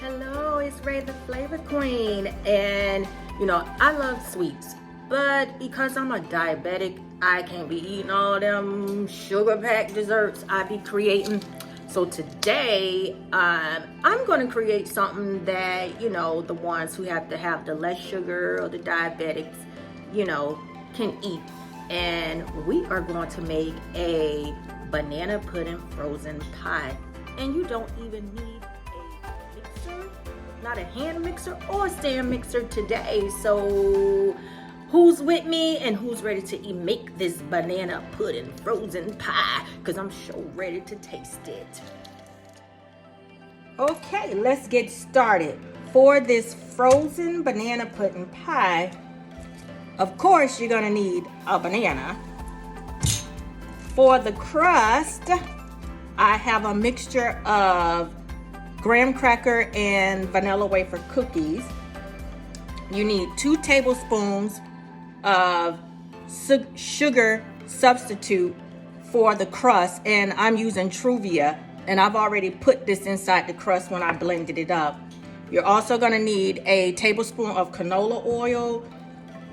Hello, it's Ray the Flavor Queen, and I love sweets, but because I'm a diabetic, I can't be eating all them sugar-packed desserts I be creating. So today, I'm going to create something that, the ones who have to have the less sugar or the diabetics, can eat. And we are going to make a banana pudding frozen pie. And you don't even need a mixer, not a hand mixer or a stand mixer today. So who's with me and who's ready to make this banana pudding frozen pie? Because I'm so ready to taste it. Okay, let's get started. For this frozen banana pudding pie, of course, you're gonna need a banana. For the crust, I have a mixture of graham cracker and vanilla wafer cookies. You need 2 tablespoons of sugar substitute for the crust, and I'm using Truvia, and I've already put this inside the crust when I blended it up. You're also gonna need a tablespoon of canola oil,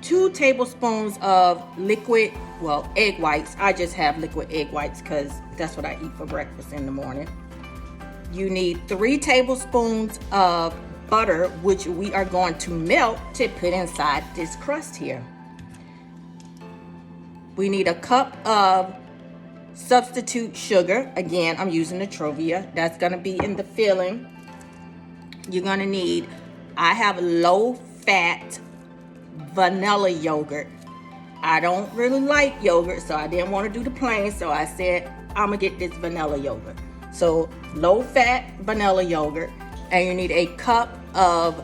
2 tablespoons of liquid, egg whites. I just have liquid egg whites because that's what I eat for breakfast in the morning. You need 3 tablespoons of butter, which we are going to melt to put inside this crust here. We need a cup of substitute sugar. Again, I'm using the Truvia. That's gonna be in the filling. You're gonna need, I have low-fat vanilla yogurt. I don't really like yogurt, so I didn't want to do the plain, so I said I'm gonna get this vanilla yogurt. So low-fat vanilla yogurt, and you need a cup of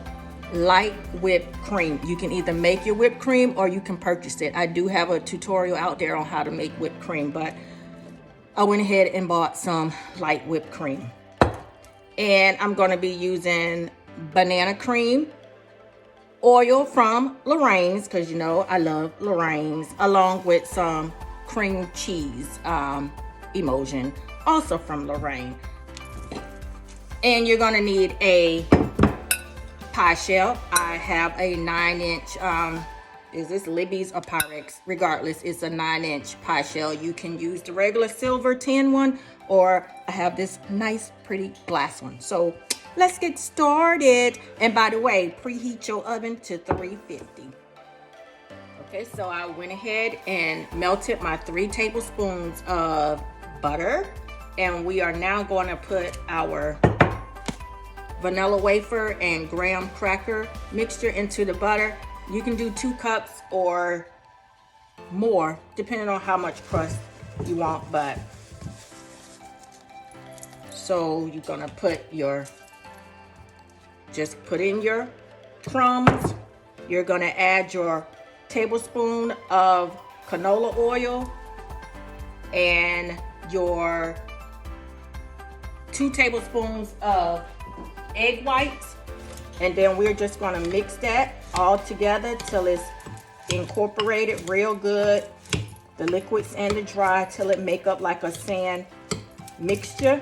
light whipped cream. You can either make your whipped cream or you can purchase it. I do have a tutorial out there on how to make whipped cream, but I went ahead and bought some light whipped cream. And I'm gonna be using banana cream, oil from Lorraine's, because I love Lorraine's, along with some cream cheese emulsion, also from Lorraine. And you're gonna need a pie shell. I have a 9-inch, is this Libby's or Pyrex? Regardless, it's a 9-inch pie shell. You can use the regular silver tin one, or I have this nice, pretty glass one. So let's get started. And by the way, preheat your oven to 350. Okay, so I went ahead and melted my 3 tablespoons of butter. And we are now going to put our vanilla wafer and graham cracker mixture into the butter. You can do 2 cups or more, depending on how much crust you want. But so you're gonna just put in your crumbs. You're gonna add your tablespoon of canola oil and your 2 tablespoons of egg whites. And then we're just gonna mix that all together till it's incorporated real good. The liquids and the dry till it make up like a sand mixture.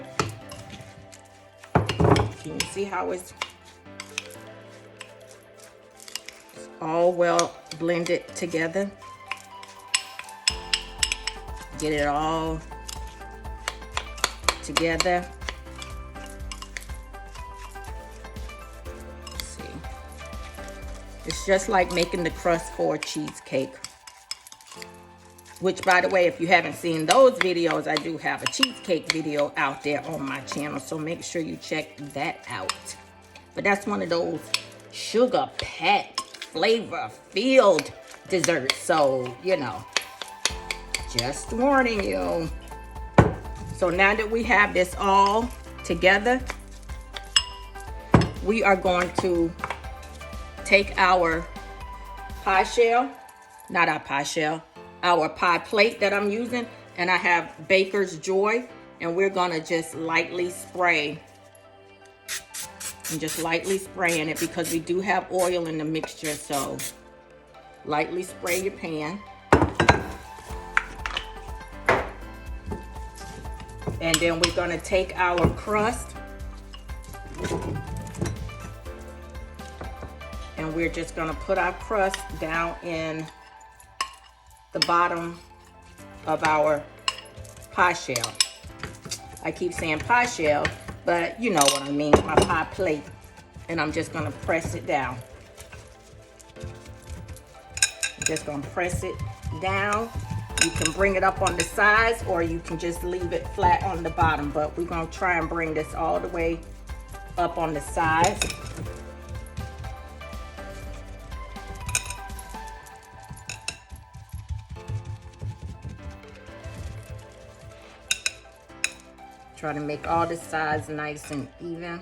Can you see how it's all well blended together? Get it all together. Let's see. It's just like making the crust for a cheesecake. Which, by the way, if you haven't seen those videos, I do have a cheesecake video out there on my channel, so make sure you check that out. But that's one of those sugar-packed, flavor-filled desserts, so, just warning you. So now that we have this all together, we are going to take our pie shell, not our pie shell, our pie plate that I'm using, and I have Baker's Joy, and we're gonna just lightly spray. I'm just lightly spraying it because we do have oil in the mixture, so lightly spray your pan. And then we're gonna take our crust And we're just gonna put our crust down in the bottom of our pie shell. I keep saying pie shell, but you know what I mean, my pie plate. And I'm just gonna press it down. Just gonna press it down. You can bring it up on the sides or you can just leave it flat on the bottom, but we're gonna try and bring this all the way up on the sides. Try to make all the sides nice and even.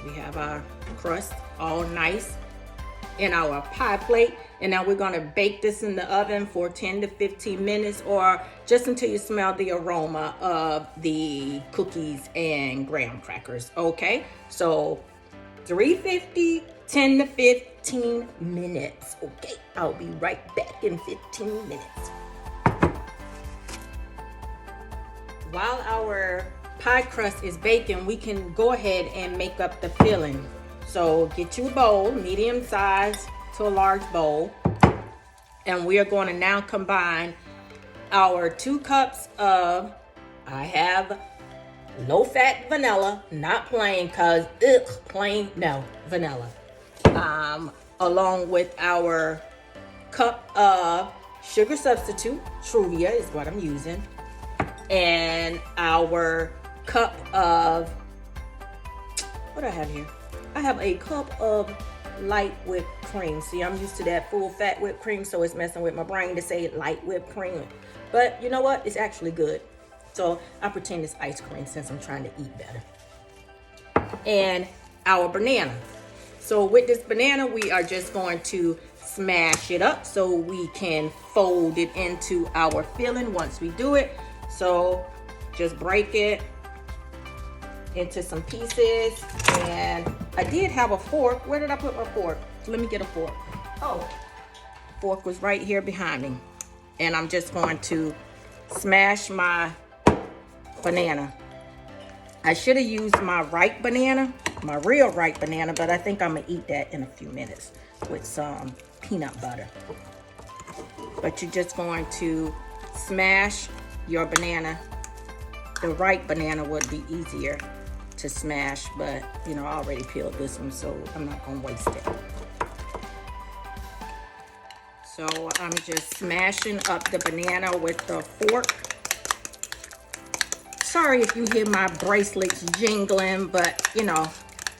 We have our crust all nice in our pie plate. And now we're gonna bake this in the oven for 10 to 15 minutes or just until you smell the aroma of the cookies and graham crackers, okay? So 350, 10 to 15 minutes, okay? I'll be right back in 15 minutes. While our pie crust is baking, we can go ahead and make up the filling. So get you a bowl, medium size to a large bowl. And we are going to now combine our 2 cups of, I have low fat vanilla, not plain, cause plain, no, vanilla. Along with our cup of sugar substitute, Truvia is what I'm using. And our cup of, what do I have here? I have a cup of light whipped cream. See, I'm used to that full fat whipped cream, so it's messing with my brain to say light whipped cream. But you know what? It's actually good. So I pretend it's ice cream since I'm trying to eat better. And our banana. So with this banana, we are just going to smash it up so we can fold it into our filling once we do it. So just break it into some pieces. And I did have a fork. Where did I put my fork? Let me get a fork. Oh, fork was right here behind me. And I'm just going to smash my banana. I should have used my ripe banana, my real ripe banana, but I think I'm gonna eat that in a few minutes with some peanut butter. But you're just going to smash your banana. The ripe banana would be easier to smash, but you know, I already peeled this one, so I'm not gonna waste it. So I'm just smashing up the banana with the fork. Sorry if you hear my bracelets jingling, but you know,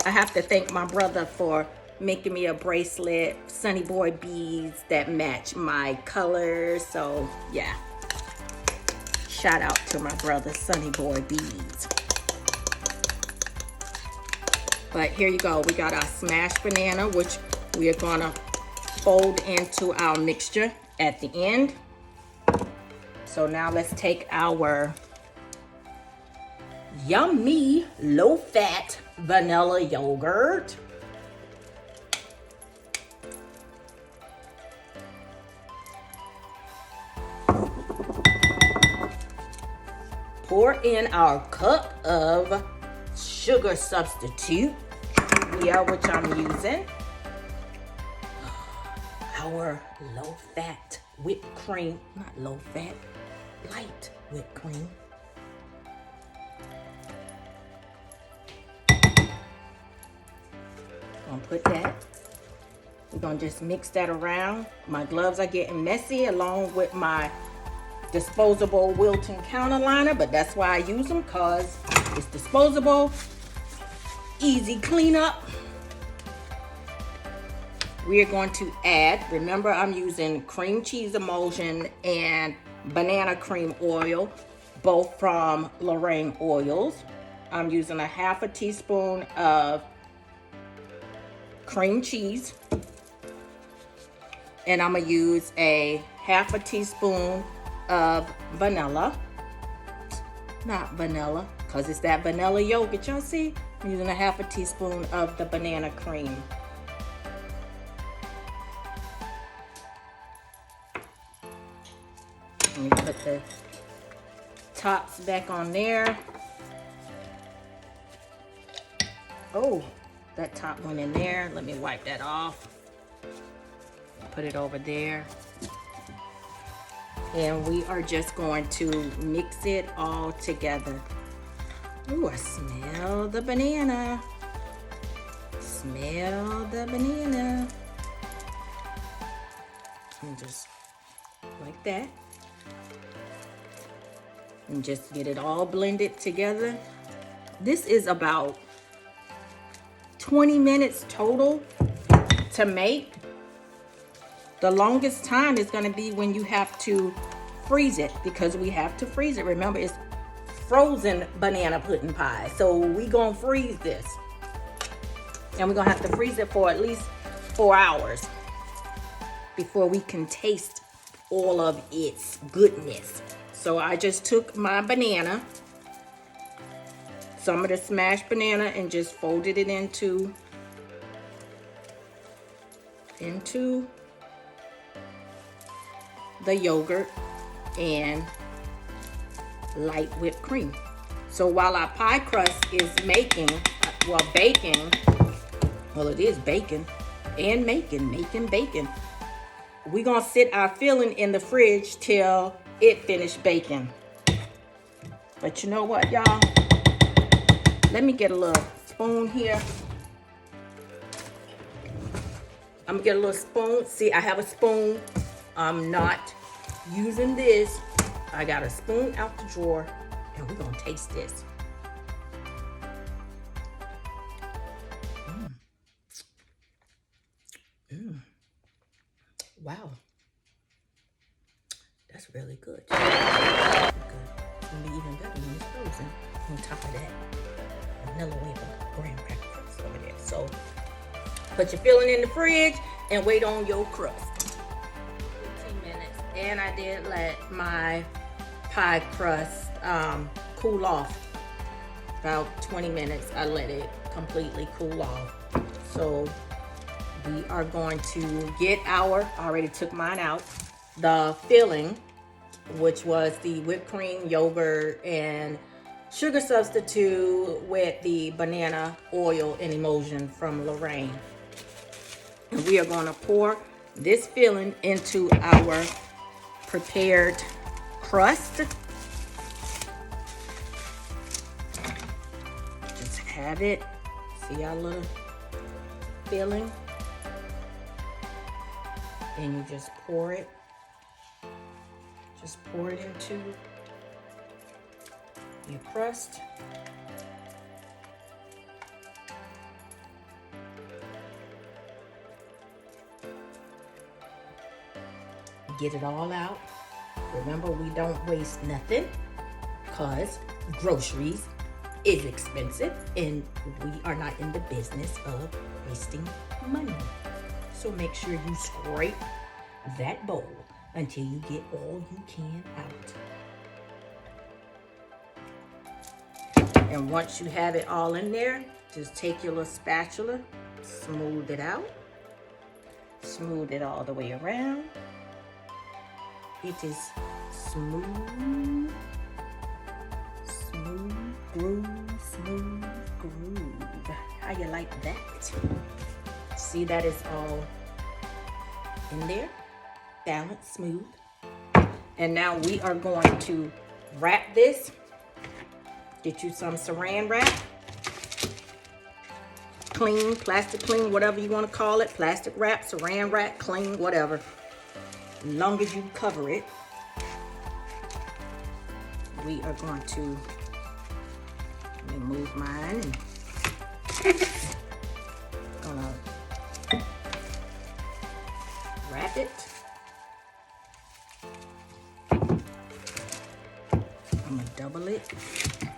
I have to thank my brother for making me a bracelet, Sunny Boy beads that match my colors. So yeah, shout out to my brother, Sunny Boy beads. But here you go, we got our smashed banana, which we are gonna fold into our mixture at the end. So now let's take our yummy low-fat vanilla yogurt. Pour in our cup of sugar substitute, yeah, which I'm using. Our low-fat whipped cream, not low-fat, light whipped cream. Gonna put that. We're gonna just mix that around. My gloves are getting messy along with my disposable Wilton counterliner, but that's why I use them, because it's disposable, easy cleanup. We are going to add, remember I'm using cream cheese emulsion and banana cream oil, both from Lorraine Oils. I'm using a half a teaspoon of cream cheese, and I'm gonna use a half a teaspoon of vanilla, not vanilla, because it's that vanilla yogurt, y'all see? I'm using a half a teaspoon of the banana cream. the tops back on there. Oh, that top went in there. Let me wipe that off. Put it over there. And we are just going to mix it all together. Ooh, I smell the banana. Smell the banana. And just like that. And just get it all blended together. This is about 20 minutes total to make. The longest time is going to be when you have to freeze it, because we have to freeze it. Remember, it's frozen banana pudding pie. So we going to freeze this. And we're going to have to freeze it for at least 4 hours before we can taste all of its goodness. So I just took my banana, some of the smashed banana, and just folded it into the yogurt and light whipped cream. So while our pie crust is baking, well, it is baking and making bacon. We're gonna sit our filling in the fridge till it finished baking. But you know what, y'all? Let me get a little spoon here. I'm gonna get a little spoon. See, I have a spoon. I'm not using this. I got a spoon out the drawer, and we're gonna taste this. Wow, that's really good. It's gonna be even better when it's frozen. On top of that, vanilla wafer graham cracker crust over there. So put your filling in the fridge and wait on your crust. 15 minutes, and I did let my pie crust cool off. About 20 minutes, I let it completely cool off. So we are going to get I already took mine out, the filling, which was the whipped cream, yogurt, and sugar substitute with the banana oil and emulsion from Lorraine. And we are going to pour this filling into our prepared crust. Just have it. See our little filling? And you just pour it. Just pour it into your crust. Get it all out. Remember, we don't waste nothing, because groceries is expensive and we are not in the business of wasting money. So make sure you scrape that bowl until you get all you can out. And once you have it all in there, just take your little spatula, smooth it out, smooth it all the way around. It is smooth, smooth groove, smooth groove. How you like that? See, that is all in there, balanced, smooth. And now we are going to wrap this. Get you some saran wrap. Clean, plastic clean, whatever you want to call it. Plastic wrap, saran wrap, clean, whatever. As long as you cover it. We are going to, let me move mine. Gonna wrap it. I'm gonna double it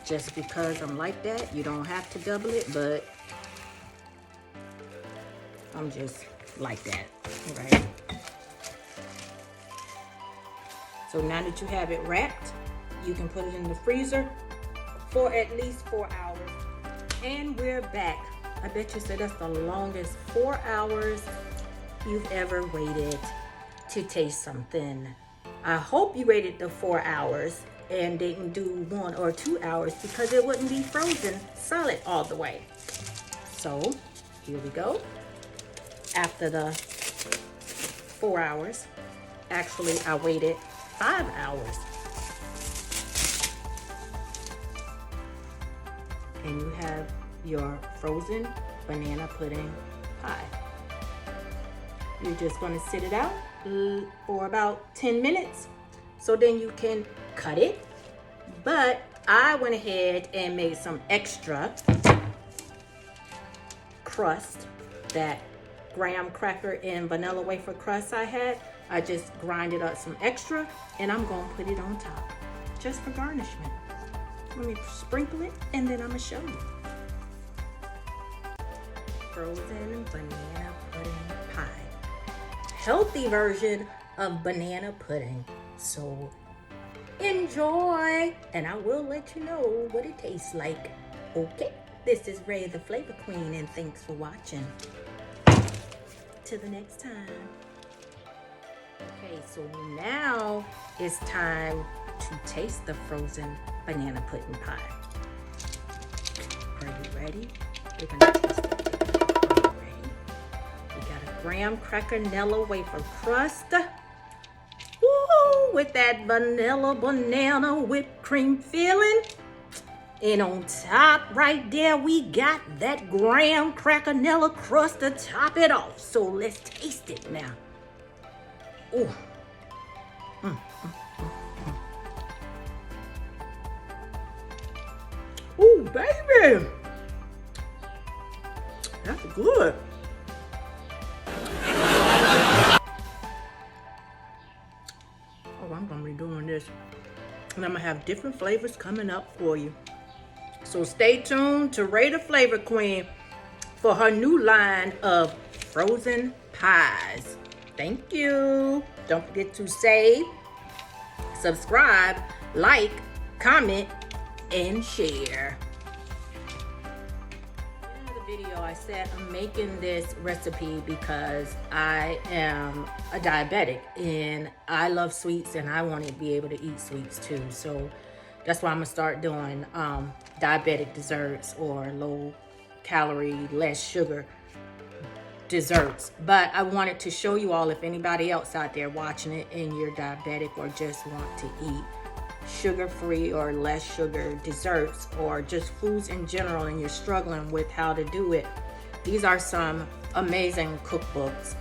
just because I'm like that. You don't have to double it, but I'm just like that, right? So now that you have it wrapped, you can put it in the freezer for at least 4 hours. And we're back. I bet you said that's the longest 4 hours you've ever waited to taste something. I hope you waited the 4 hours and didn't do 1 or 2 hours, because it wouldn't be frozen solid all the way. So here we go. After the 4 hours, actually I waited 5 hours. And you have your frozen banana pudding pie. You're just gonna sit it out for about 10 minutes. So then you can cut it. But I went ahead and made some extra crust, that graham cracker and vanilla wafer crust I had. I just grinded up some extra and I'm gonna put it on top just for garnishment. Let me sprinkle it and then I'm gonna show you. Frozen banana pudding pie. Healthy version of banana pudding. So enjoy, and I will let you know what it tastes like. Okay, this is Ray the Flavor Queen, and thanks for watching. Till the next time. Okay, so now it's time to taste the frozen banana pudding pie. Are you ready? We're gonna taste it. Are you ready? We got a graham cracker Nella wafer crust. Woo! With that vanilla banana whipped cream filling. And on top right there, we got that graham cracker Nella crust to top it off. So let's taste it now. Ooh. Ooh, baby. That's good. Oh, I'm gonna be doing this. And I'm gonna have different flavors coming up for you. So stay tuned to Ray the Flavor Queen for her new line of frozen pies. Thank you. Don't forget to save, subscribe, like, comment, and share. In the video, I said I'm making this recipe because I am a diabetic and I love sweets and I want to be able to eat sweets too. So that's why I'm gonna start doing diabetic desserts or low calorie, less sugar desserts. But I wanted to show you all, if anybody else out there watching it and you're diabetic or just want to eat sugar-free or less sugar desserts or just foods in general and you're struggling with how to do it, these are some amazing cookbooks.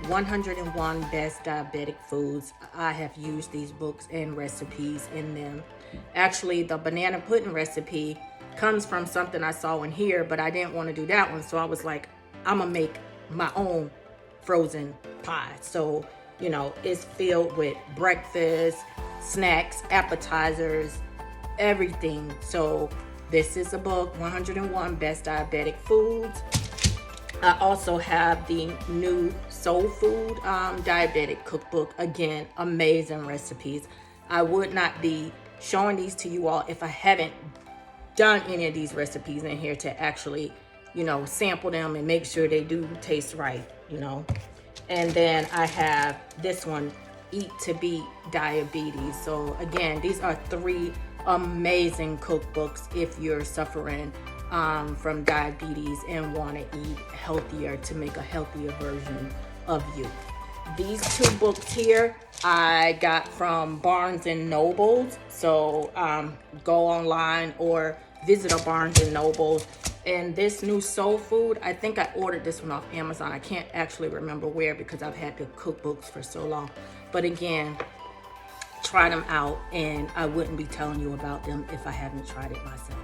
101 Best Diabetic Foods. I have used these books and recipes in them. Actually, the banana pudding recipe comes from something I saw in here, but I didn't want to do that one, so I was like, I'm gonna make my own frozen pie. So, you know, it's filled with breakfast, snacks, appetizers, everything. So this is a book, 101 Best Diabetic Foods. I also have the new Soul Food Diabetic Cookbook. Again, amazing recipes. I would not be showing these to you all if I haven't done any of these recipes in here to actually, you know, sample them and make sure they do taste right, you know. And then I have this one, Eat to Beat Diabetes. So again, these are 3 amazing cookbooks if you're suffering from diabetes and want to eat healthier, to make a healthier version of you. These 2 books here I got from Barnes and Nobles. So go online or visit a Barnes and Nobles. And this new Soul Food, I think I ordered this one off Amazon. I can't actually remember where because I've had the cookbooks for so long. But again, try them out, and I wouldn't be telling you about them if I haven't tried it myself.